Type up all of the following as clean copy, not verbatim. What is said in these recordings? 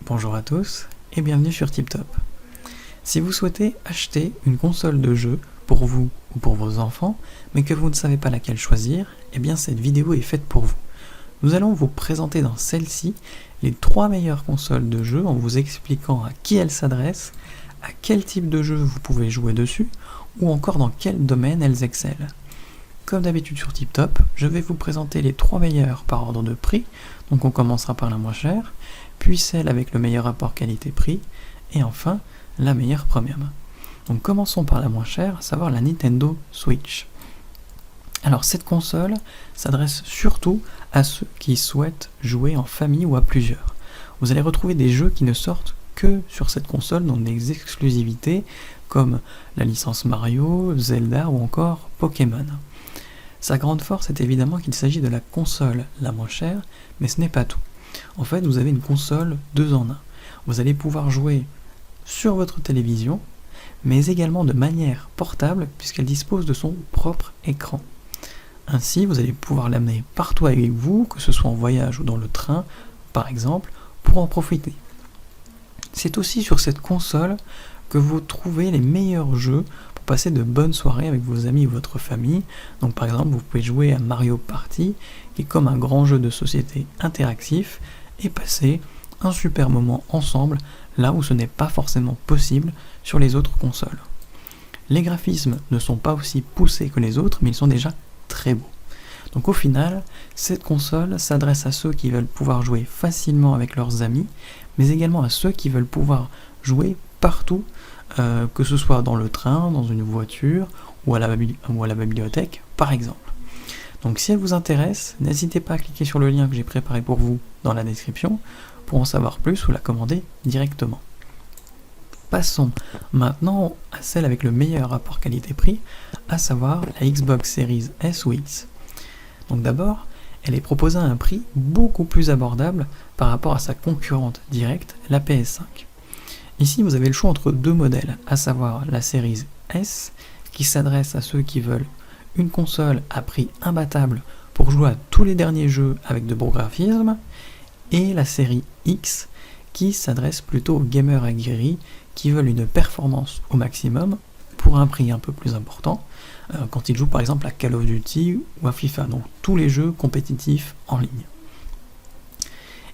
Bonjour à tous et bienvenue sur TipTop. Si vous souhaitez acheter une console de jeu pour vous ou pour vos enfants, mais que vous ne savez pas laquelle choisir, eh bien cette vidéo est faite pour vous. Nous allons vous présenter dans celle-ci les 3 meilleures consoles de jeu en vous expliquant à qui elles s'adressent, à quel type de jeu vous pouvez jouer dessus, ou encore dans quel domaine elles excellent. Comme d'habitude sur TipTop, je vais vous présenter les 3 meilleures par ordre de prix, donc on commencera par la moins chère, puis celle avec le meilleur rapport qualité-prix, et enfin la meilleure premium. Donc commençons par la moins chère, à savoir la Nintendo Switch. Alors cette console s'adresse surtout à ceux qui souhaitent jouer en famille ou à plusieurs. Vous allez retrouver des jeux qui ne sortent que sur cette console, dont des exclusivités comme la licence Mario, Zelda ou encore Pokémon. Sa grande force est évidemment qu'il s'agit de la console la moins chère, mais ce n'est pas tout. En fait, vous avez une console 2 en 1. Vous allez pouvoir jouer sur votre télévision, mais également de manière portable, puisqu'elle dispose de son propre écran. Ainsi, vous allez pouvoir l'amener partout avec vous, que ce soit en voyage ou dans le train, par exemple, pour en profiter. C'est aussi sur cette console que vous trouvez les meilleurs jeux pour passer de bonnes soirées avec vos amis ou votre famille. Donc par exemple, vous pouvez jouer à Mario Party, qui est comme un grand jeu de société interactif, et passer un super moment ensemble, là où ce n'est pas forcément possible sur les autres consoles. Les graphismes ne sont pas aussi poussés que les autres, mais ils sont déjà très beaux. Donc au final, cette console s'adresse à ceux qui veulent pouvoir jouer facilement avec leurs amis, mais également à ceux qui veulent pouvoir jouer partout, que ce soit dans le train, dans une voiture ou à la bibliothèque par exemple. Donc si elle vous intéresse, n'hésitez pas à cliquer sur le lien que j'ai préparé pour vous dans la description pour en savoir plus ou la commander directement. Passons maintenant à celle avec le meilleur rapport qualité-prix, à savoir la Xbox Series S ou X. Donc d'abord, elle est proposée à un prix beaucoup plus abordable par rapport à sa concurrente directe, la PS5. Ici, vous avez le choix entre 2 modèles, à savoir la Series S, qui s'adresse à ceux qui veulent une console à prix imbattable pour jouer à tous les derniers jeux avec de beaux graphismes, et la série X, qui s'adresse plutôt aux gamers aguerris qui veulent une performance au maximum pour un prix un peu plus important, quand ils jouent par exemple à Call of Duty ou à FIFA, donc tous les jeux compétitifs en ligne.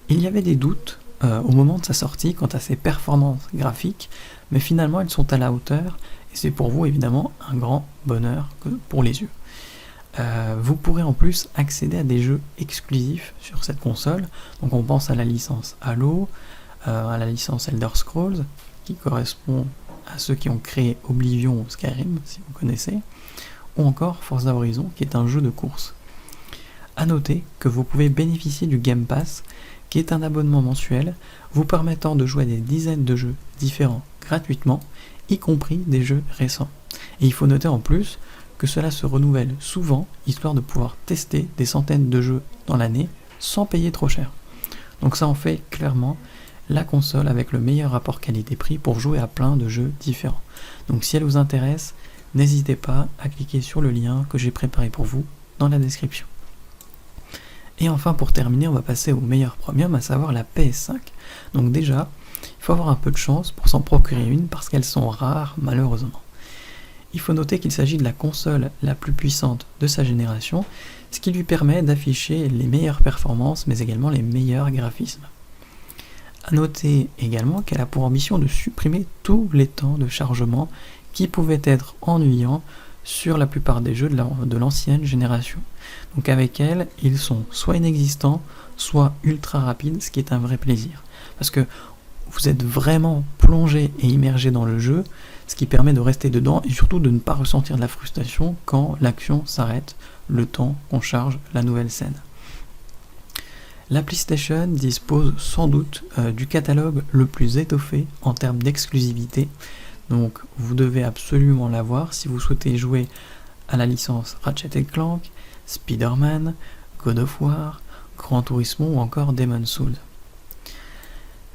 Il y avait des doutes au moment de sa sortie quant à ses performances graphiques, mais finalement elles sont à la hauteur, et c'est pour vous évidemment un grand bonheur pour les yeux. Vous pourrez en plus accéder à des jeux exclusifs sur cette console, donc on pense à la licence Halo, à la licence Elder Scrolls, qui correspond à ceux qui ont créé Oblivion ou Skyrim, si vous connaissez, ou encore Forza Horizon, qui est un jeu de course. A noter que vous pouvez bénéficier du Game Pass, qui est un abonnement mensuel vous permettant de jouer à des dizaines de jeux différents gratuitement, y compris des jeux récents. Et il faut noter en plus que cela se renouvelle souvent, histoire de pouvoir tester des centaines de jeux dans l'année sans payer trop cher. Donc ça en fait clairement la console avec le meilleur rapport qualité-prix pour jouer à plein de jeux différents. Donc si elle vous intéresse, n'hésitez pas à cliquer sur le lien que j'ai préparé pour vous dans la description. Et enfin pour terminer, on va passer au meilleur premium, à savoir la PS5. Donc déjà, il faut avoir un peu de chance pour s'en procurer une parce qu'elles sont rares malheureusement. Il faut noter qu'il s'agit de la console la plus puissante de sa génération, ce qui lui permet d'afficher les meilleures performances mais également les meilleurs graphismes. A noter également qu'elle a pour ambition de supprimer tous les temps de chargement qui pouvaient être ennuyants sur la plupart des jeux de l'ancienne génération. Donc avec elle, ils sont soit inexistants, soit ultra rapides, ce qui est un vrai plaisir. Parce que vous êtes vraiment plongé et immergé dans le jeu, ce qui permet de rester dedans et surtout de ne pas ressentir de la frustration quand l'action s'arrête, le temps qu'on charge la nouvelle scène. La PlayStation dispose sans doute du catalogue le plus étoffé en termes d'exclusivité, donc vous devez absolument l'avoir si vous souhaitez jouer à la licence Ratchet & Clank, Spider-Man, God of War, Gran Turismo ou encore Demon's Souls.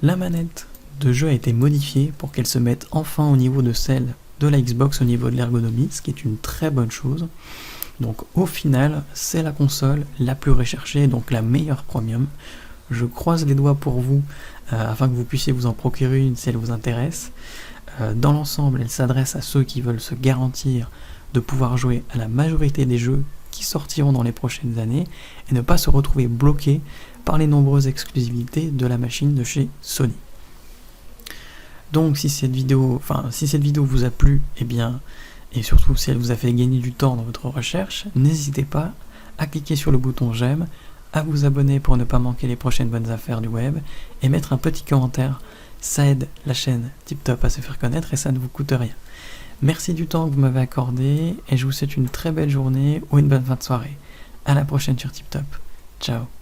La manette de jeu a été modifiée pour qu'elle se mette enfin au niveau de celle de la Xbox au niveau de l'ergonomie, ce qui est une très bonne chose. Donc au final, c'est la console la plus recherchée, donc la meilleure premium. Je croise les doigts pour vous afin que vous puissiez vous en procurer une si elle vous intéresse. Dans l'ensemble, elle s'adresse à ceux qui veulent se garantir de pouvoir jouer à la majorité des jeux qui sortiront dans les prochaines années et ne pas se retrouver bloqué par les nombreuses exclusivités de la machine de chez Sony. Donc si cette vidéo vous a plu, et surtout si elle vous a fait gagner du temps dans votre recherche, n'hésitez pas à cliquer sur le bouton j'aime, à vous abonner pour ne pas manquer les prochaines bonnes affaires du web, et mettre un petit commentaire. Ça aide la chaîne TipTop à se faire connaître et ça ne vous coûte rien. Merci du temps que vous m'avez accordé et je vous souhaite une très belle journée ou une bonne fin de soirée. À la prochaine sur TipTop. Ciao.